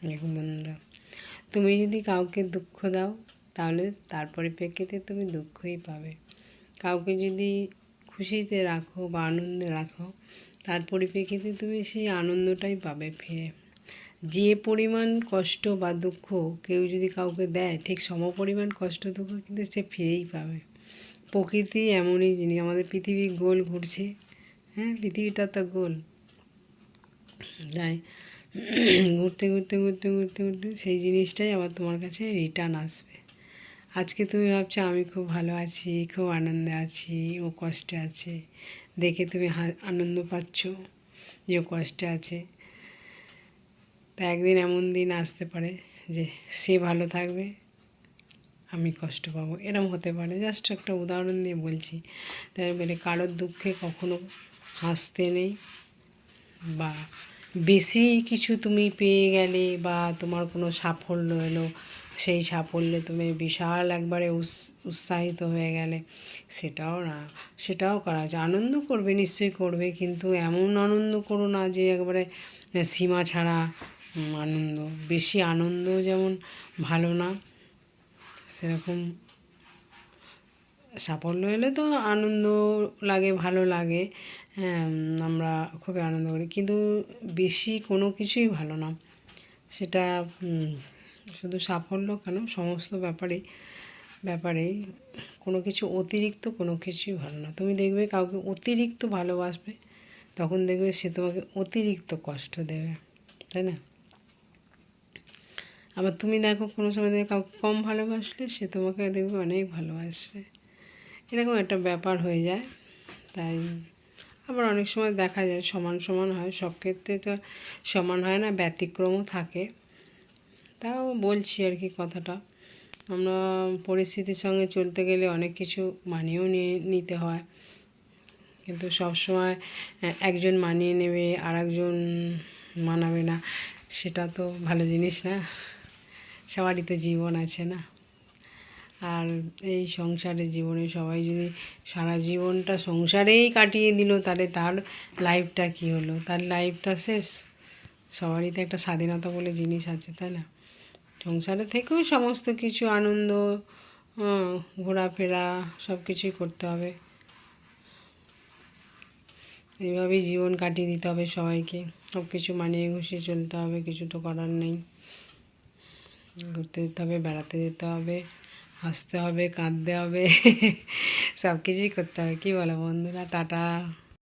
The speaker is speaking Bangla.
দেখুন বন্ধুরা, তুমি যদি কাউকে দুঃখ দাও তাহলে তার পরিপ্রেক্ষিতে তুমি দুঃখই পাবে। কাউকে যদি খুশিতে রাখো বা আনন্দে রাখো, তার পরিপ্রেক্ষিতে তুমি সেই আনন্দটাই পাবে ফিরে। যে পরিমাণ কষ্ট বা দুঃখ কেউ যদি কাউকে দেয়, ঠিক সমপরিমাণ কষ্ট দুঃখ কিন্তু সে ফিরেই পাবে। প্রকৃতি এমনই জিনিস, আমাদের পৃথিবী গোল ঘুরছে, হ্যাঁ, পৃথিবীটা তো গোল, তাই ঘুরতে ঘুরতে ঘুরতে ঘুরতে ঘুরতে সেই জিনিসটাই আবার তোমার কাছে রিটার্ন আসবে। আজকে তুমি ভাবছো আমি খুব ভালো আছি, খুব আনন্দে আছি, ও কষ্টে আছে, দেখে তুমি আনন্দ পাচ্ছ যে ও কষ্টে আছে। তা একদিন এমন দিন আসতে পারে যে সে ভালো থাকবে, আমি কষ্ট পাবো, এরম হতে পারে। জাস্ট একটা উদাহরণ দিয়ে বলছি। তাই বলে কারোর দুঃখে কখনো হাসতে নেই, বা বেশি কিছু তুমি পেয়ে গেলে বা তোমার কোনো সাফল্য এলো, সেই সাফল্যে তুমি বিশাল একবারে উৎসাহিত হয়ে গেলে, সেটাও না, সেটাও করা যায়। আনন্দ করবে, নিশ্চয়ই করবে, কিন্তু এমন আনন্দ করো না যে একবারে সীমা ছাড়া আনন্দ। বেশি আনন্দ যেমন ভালো না, সেরকম সাফল্য এলে তো আনন্দ লাগে, ভালো লাগে, হ্যাঁ, আমরা খুবই আনন্দ করি, কিন্তু বেশি কোনো কিছুই ভালো না। সেটা শুধু সাফল্য কেন, সমস্ত ব্যাপারেই কোনো কিছু অতিরিক্ত কোনো কিছুই ভালো না। তুমি দেখবে কাউকে অতিরিক্ত ভালোবাসবে, তখন দেখবে সে তোমাকে অতিরিক্ত কষ্ট দেবে, তাই না? আবার তুমি দেখো কোনো সময় দেখবে কাউকে কম ভালোবাসলে সে তোমাকে দেখবে অনেক ভালোবাসবে, এরকম একটা ব্যাপার হয়ে যায়। তাই আবার অনেক সময় দেখা যায় সমান সমান হয়, সব ক্ষেত্রে তো সমান হয় না, ব্যতিক্রমও থাকে। তাও বলছি আর কি কথাটা, আমরা পরিস্থিতির সঙ্গে চলতে গেলে অনেক কিছু মানিয়েও নিতে হয়, কিন্তু সবসময় একজন মানিয়ে নেবে আর একজন মানাবে না, সেটা তো ভালো জিনিস না। সবারই তো জীবন আছে না। আর এই সংসারের জীবনে সবাই যদি সারা জীবনটা সংসারেই কাটিয়ে দিল, তাহলে তার লাইফটা কী হলো? তার লাইফটা শেষ। সবারই তো একটা স্বাধীনতা বলে জিনিস আছে, তাই না? সংসারে থেকেও সমস্ত কিছু আনন্দ, ঘোরাফেরা সব কিছুই করতে হবে। এইভাবেই জীবন কাটিয়ে দিতে হবে সবাইকে, সব কিছু মানিয়ে গুছিয়ে চলতে হবে, কিছু তো করার নেই। ঘুরতে যেতে হবে, বেড়াতে যেতে হবে, হাসতে হবে, কাঁদতে হবে, সব কিছুই করতে হবে। কী বলো বন্ধুরা? টাটা।